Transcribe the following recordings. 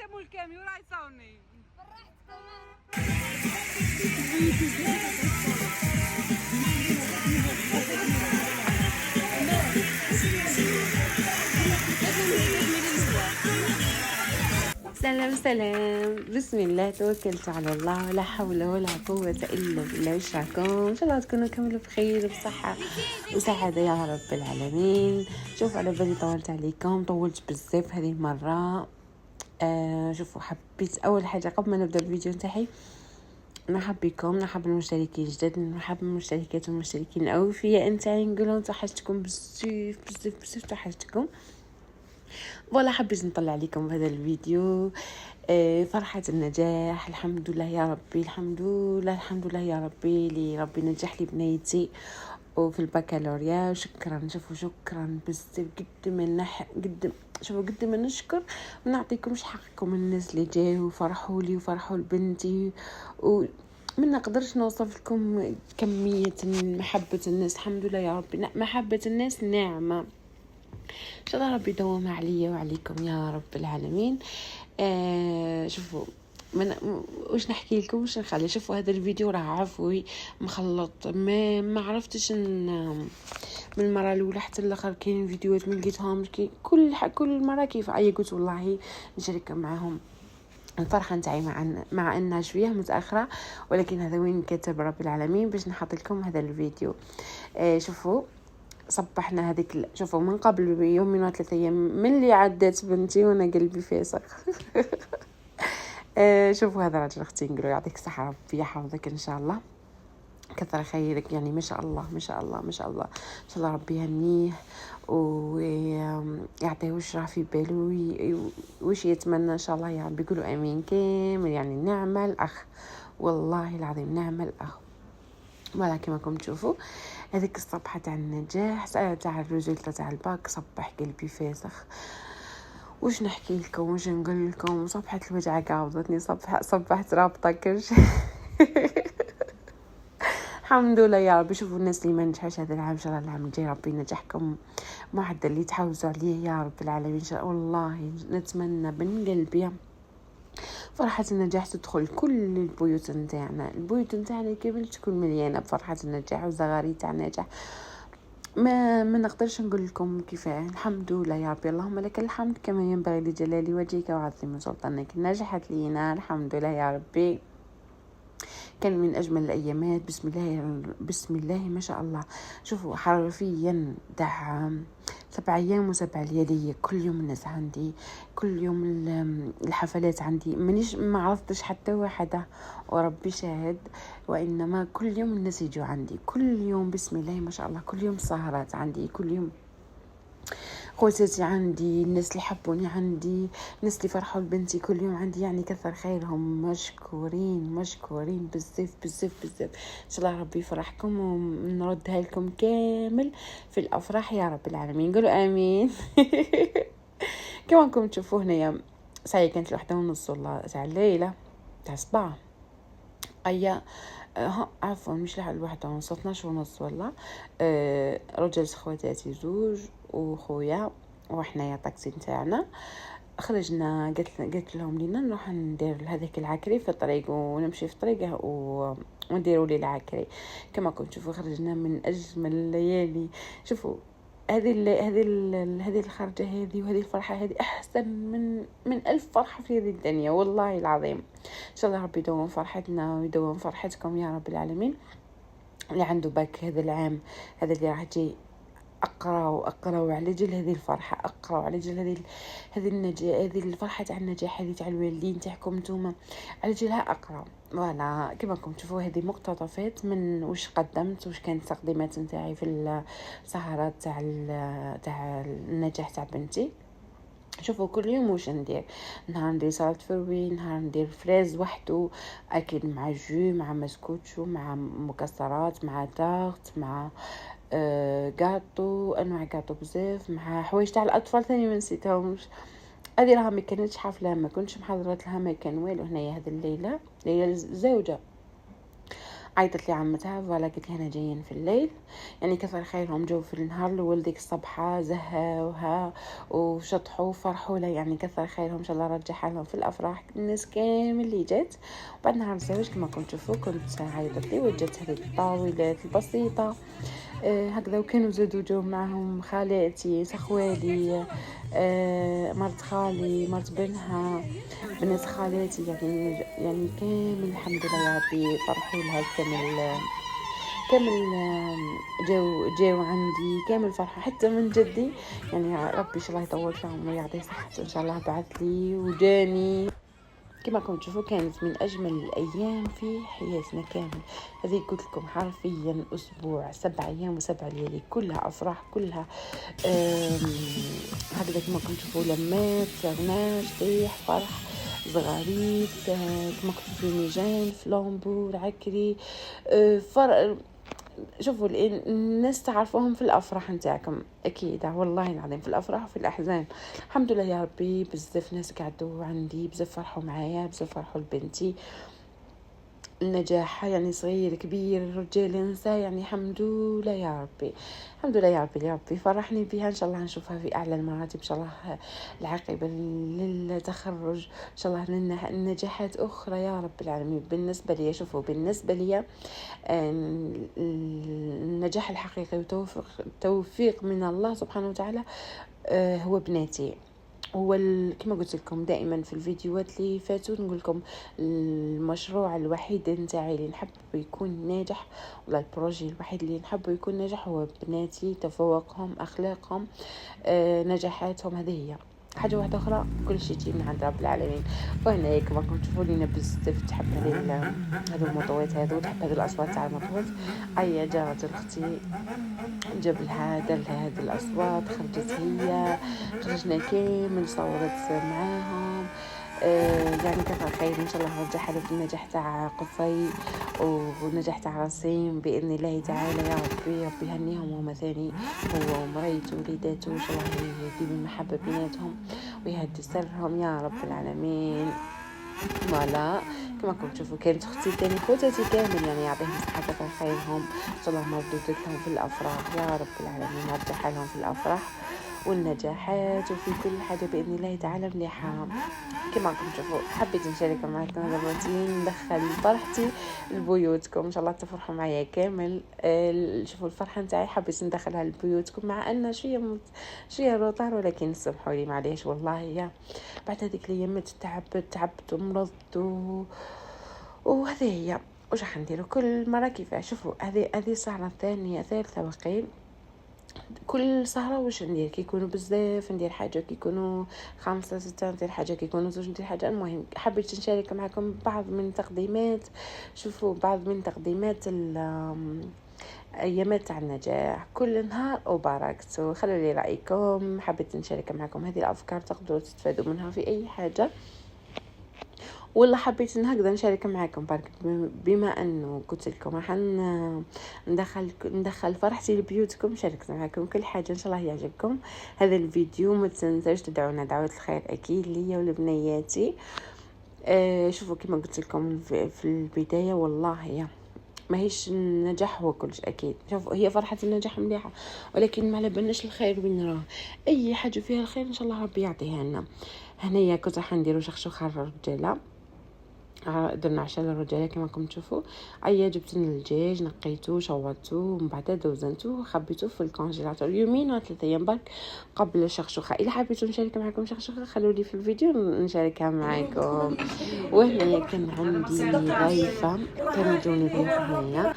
سمو الكاميو راه يصاوني سلام سلام، بسم الله توكلت على الله ولا حول ولا قوة إلا بالله. وش راكم؟ إن شاء الله تكونوا كاملين بخير وبصحة وسعادة يا رب العالمين. شوفوا على بالي طولت عليكم، طولت بزاف هذه المرة. شوفوا حبيت أول حاجة قبل ما نبدأ الفيديو نتاعي نرحب بكم، نرحب المشتركين الجدد، نرحب بالمشتركات والمشتركين الأوفياء نتاعي، نقولهم توحشتكم بزاف بزاف بزاف، توحشتكم. ولا حبيت نطلع عليكم بهذا الفيديو. فرحة النجاح، الحمد لله يا ربي، الحمد لله يا ربي اللي ربي نجح لي بنيتي وفي البكالوريا. شكرا، شوفوا شكرا بزاف قد ما نشكر ما نعطيكمش حقكم. الناس اللي جاوا وفرحوا لي وفرحوا لبنتي وما نقدرش نوصف لكم كمية محبة الناس. الحمد لله يا ربي، محبة الناس نعمة، ان شاء الله ربي يدومها عليا وعليكم يا رب العالمين. شوفوا واش نحكي لكم، واش نخلي. شوفوا هذا الفيديو راه عفوي مخلط، ما عرفتش من المره الاولى حتى الاخر. كاين فيديوهات ما لقيتهمش، كل مره كيف قلت والله نشارك معهم الفرحه نتاعي مع انها شويه متاخره، ولكن هذا وين كتب رب العالمين باش نحط لكم هذا الفيديو. شوفوا صبحنا هذيك، شوفوا من قبل يومين وثلاثة ايام من اللي عدت بنتي وانا قلبي فيسخ. شوفوا هذا راجل اختي، نقول يعطيك الصحه ربي يحفظك ان شاء الله، كثر خيرك. يعني ما شاء الله ما شاء الله ما شاء الله، ان شاء الله ربي يهنيه ويعطيه وش راه في باله وش يتمنى ان شاء الله يا رب. يقولوا امين كامل. يعني نعمه الاخ، والله العظيم نعمه الاخ. ولا كما راكم تشوفوا هذيك الصبحه تاع النجاح تاع الريزلت تاع الباك، صبح قلبي فاسخ. وش نحكي لكم، وش نقول لكم. صبحه الوجع قابضتني، صبحت رابطه كل شيء. الحمد لله يا رب. شوفوا الناس اللي ما نجحوش هذا العام، ان شاء الله العام الجاي ربي ينجحكم معدل اللي تحوزوا عليه يا رب العالمين. ان شاء الله والله نتمنى من قلبي فرحة النجاح تدخل كل البيوت نتاعنا. البيوت نتاعنا كامل تكون مليانة بفرحة النجاح وزغاري تاع النجاح. ما نقدرش نقول لكم كفاية. الحمد لله يا ربي، اللهم لك الحمد كما ينبغي لجلال وجهك وعظيم سلطانك. نجحت لينا الحمد لله يا ربي، كان من أجمل الأيامات. بسم الله ما شاء الله. شوفوا حرفيا دع 7 أيام و7 ليالي، كل يوم الناس عندي، كل يوم الحفلات عندي، ما عرفتش حتى واحدة وربي شاهد. وإنما كل يوم الناس يجوا عندي، كل يوم بسم الله ما شاء الله، كل يوم سهرات عندي، كل يوم خواتاتي عندي، الناس اللي حبوني عندي، الناس اللي فرحوا لبنتي كل يوم عندي. يعني كثر خيرهم، مشكورين بزاف بزاف بزاف. ان شاء الله ربي يفرحكم ونردها لكم كامل في الافراح يا رب العالمين. قولوا امين. كما راكم تشوفوا هنايا ساعه كانت 1:30 والله تاع الليله تاع الصباح. عفوا مش لحد 1:30، 12:30 والله. رجل خواتاتي 2 وخويا وحنايا طاكسي نتاعنا خرجنا. قلت لهم لينا نروح ندير هذاك العكري في الطريق ونمشي في طريقه ونديروا لي العكري. كما كنتم تشوفوا خرجنا من اجمل الليالي. شوفوا هذه الخرجه هذه وهذه الفرحه هذه احسن من 1000 فرحه في هذه الدنيا والله العظيم. ان شاء الله ربي يدوم فرحتنا ويدوم فرحتكم يا رب العالمين. اللي عنده باك هذا العام هذا اللي راح يجي، اقراو على جل هذه الفرحه، اقراو على جل هذه النجاح، هذه الفرحه تاع النجاح هذه تاع الوالدين تاعكم نتوما، على جلها اقراو. فوالا كما راكم تشوفوا هذه مقتطفات من واش قدمت، واش كانت التقديمات نتاعي في السهرات تاع النجاح تاع بنتي. شوفوا كل يوم واش ندير، نهار ندير سلطه فروي، نهار ندير فريز وحده اكيد مع جو مع مسكوتشو مع مكسرات مع تارت مع غاتو، انواع غاتو بزاف، مع حوايج تاع الاطفال ثاني ما نسيتهمش. هذه راها ما كانتش حفله، ما كنتش محضرت لها، ما كان والو. هنايا هذه الليله ليله الزوجه عيطت لي عمتها فوالا قلت لي انا جايين في الليل، يعني كثر خيرهم جو في النهار الاول ديك الصبحه زهاوها وشطحوا وفرحوا لها، يعني كثر خيرهم ان شاء الله رجع حالهم في الافراح الناس كامل اللي جات. وبعد نهار الزواج كما كنت تشوفوا كنت عيطت لي وجدت هذه الطاولات البسيطه هكذا، وكانوا زادوا جو معهم خالاتي سخوالي مرت خالي مرت بنها بنات خالاتي، يعني كامل الحمد لله يا ربي فرحوا لها كامل جاو عندي كامل فرحة، حتى من جدي يعني ربي ان شاء الله يطول في عمره ويعطيه صحته ان شاء الله بعث لي وجاني. كما كنتم تشوفوا كانت من اجمل الايام في حياتنا كامل. هذه قلت لكم حرفيا اسبوع 7 ايام و7 ليالي كلها افراح كلها هكذا كما كنتم تشوفوا لمات غناش طيح فرح زغاريت كما كنتم تشوفوا ميجان فلامبو العكري شوفوا الناس تعرفوهم في الافراح نتاعكم اكيد والله العظيم، في الافراح وفي الاحزان. الحمد لله يا ربي بزاف ناس قعدوا عندي بزاف فرحوا معايا بزاف فرحوا لبنتي النجاح، يعني صغير كبير رجال نساء، يعني الحمد لله يا ربي الحمد لله يا ربي. يا ربي فرحني بها ان شاء الله نشوفها في اعلى المراتب ان شاء الله العاقبه للتخرج ان شاء الله النجاحات اخرى يا رب العالمين. بالنسبه لي شوفوا بالنسبه لي النجاح الحقيقي وتوفيق من الله سبحانه وتعالى هو بناتي. هو كما قلت لكم دائما في الفيديوهات اللي فاتوا نقول لكم المشروع الوحيد نتاعي اللي نحب يكون ناجح ولا البروجي الوحيد اللي نحب يكون ناجح هو بناتي، تفوقهم اخلاقهم نجاحاتهم. هذه هي حاجه واحده اخرى كل شيء يجي من عند رب العالمين. وهنا كما كنتم تشوفوا لينا بزاف تحب هذو الموطوات هذو تحب هذه الاصوات تاع الموطوات. اي جارة اختي جاب لها دار لها هذه الاصوات خرجت هي خرجنا كامل صورت معاهم يعني كثر خير ان شاء الله رجع في النجاح تاع قصي ونجاح تاع رسيم باذن الله تعالى يا ربي. ربي يهنيهم هما ثاني هو ومريته ووليداته ان شاء الله يديم المحبه بيناتهم ويهدي سرهم يا رب العالمين. فوالا كما كنتم تشوفوا كانت اختي ثاني خواتاتي كامل يعني يعطيهم الصحه كثر خيرهم ان شاء الله مردودت لهم في الافراح يا رب العالمين، رجع حالهم في الافراح والنجاحات وفي كل حاجه باذن الله تعالى مليحه. كما كنتم تشوفوا حبيت نشارك معكم هذا الروتين ندخل فرحتي لبيوتكم ان شاء الله تفرحوا معايا كامل. شوفوا الفرحه نتاعي حبيت ندخلها لبيوتكم مع ان شويه روطار ولكن سامحوا لي معليش والله يا بعد هذيك الايام تعبت ومرضت وهذه هي واش راح نديروا كل مره كيفاش. شوفوا هذه سهره ثانيه ثالثه وقيل كل سهرة واش ندير كيكونوا بزاف ندير حاجة كيكونوا 5 6 ندير حاجة كيكونوا 2 ندير حاجة. المهم حبيت نشارك معكم بعض من تقديمات شوفوا بعض من تقديمات ايامات تاع النجاح كل نهار وباركتو. خلوا لي رايكم حبيت نشارك معكم هذه الافكار تقدروا تستفادوا منها في اي حاجة والله حبيت هكذا نشارك معكم برك بما انه قلت لكم راح ندخل فرحتي لبيوتكم شاركت معكم كل حاجه ان شاء الله يعجبكم هذا الفيديو. ما تنساوش تدعونا دعوه الخير اكيد ليا ولبنياتي. شوفوا كما قلت لكم في البدايه والله يا ماهيش النجاح هو كلش اكيد. شوفوا هي فرحه النجاح مليحه ولكن ما على بالناش الخير وين راه. اي حاجه فيها الخير ان شاء الله ربي يعطيها لنا. هنايا كنت راح نديروا شخشوخه الرجاله درنا عشاء للرجاله كما راكم تشوفوا. جبت لنا الدجاج نقيته شوضته ومن بعد دوزنته وخبيته في الكونجيلاتور يومين ولا 3 ايام برك قبل الشخشوخه. الا حبيتوا نشارك معكم شخشوخه خلوا لي في الفيديو نشاركها معكم. وهنا كان عندي ضيفه كانوا جوني ضيوف هنايا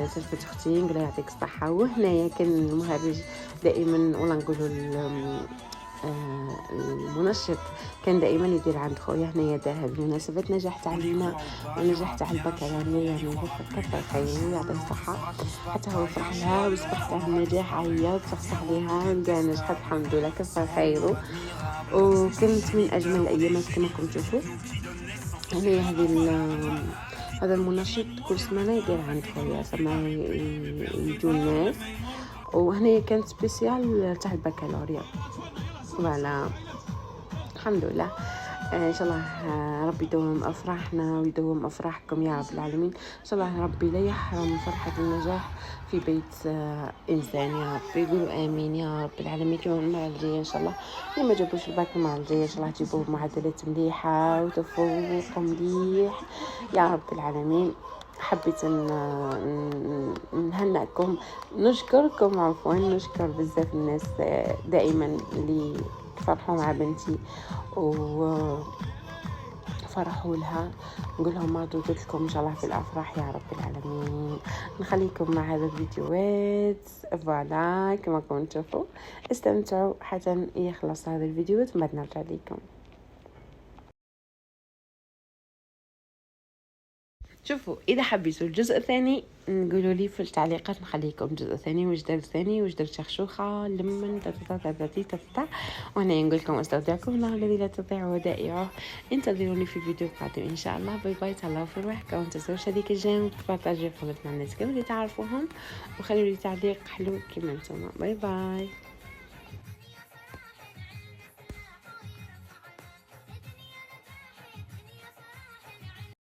سلفت اختي نقول يعطيك الصحه. وهنايا كان المهرج دائما ولا نقولوا المنشط كان دائما يدير عند خويا هنايا دارها بمناسبة نجاح تاع لينا ونجاح تاع البكالوريا يعني كثر خير ويعطيه الصحة حتى هو فرح لها وصبح تاع النجاح عيط صحصح ليها لقى نجحت الحمد لله كثر خيره. وكانت من أجمل الأيامات كما كنتم تشوفوا. هي هذا المنشط كل سمانة يدير عند خويا سما يجوا الناس. وهنا كانت سبيسيال تاع البكالوريا فوالا الحمد لله. ان شاء الله ربي يدوم افراحنا ويدوم افراحكم يا رب العالمين. ان شاء الله ربي لا يحرم فرحة النجاح في بيت انسان يا رب. يقولوا امين يا رب العالمين. كما المرة الجاية ان شاء الله اللي ما جابوش الباك المرة الجاية ان شاء الله تجيبوا معدلات مليحة وتفوق مليح يا رب العالمين. حبيت نهنئكم، نشكركم عفوا، نشكر بزاف الناس دائما اللي فرحوا مع بنتي وفرحوا لها. نقول لهم مردود لكم ان شاء الله في الافراح يا رب العالمين. نخليكم مع هذا الفيديوهات فوالا كما كنتم تشوفوا. استمتعوا حتى يخلص هذا الفيديو ثم نرجع لكم. شوفوا اذا حبيتوا الجزء الثاني نقولوا لي في التعليقات، نخليكم الجزء الثاني واش دار الثاني واش درت شخشوخه لمن وهنا نقول لكم استودعكم الله الذي لا تضيع ودائعه. انتظروني في الفيديو القادم ان شاء الله. باي باي، تهلاو في روحكم وتنسوش هذيك الجيم وتبارطاجيو قبل مع الناس كامل اللي تعرفوهم، وخلوا لي تعليق حلو كيما نتوما. باي باي.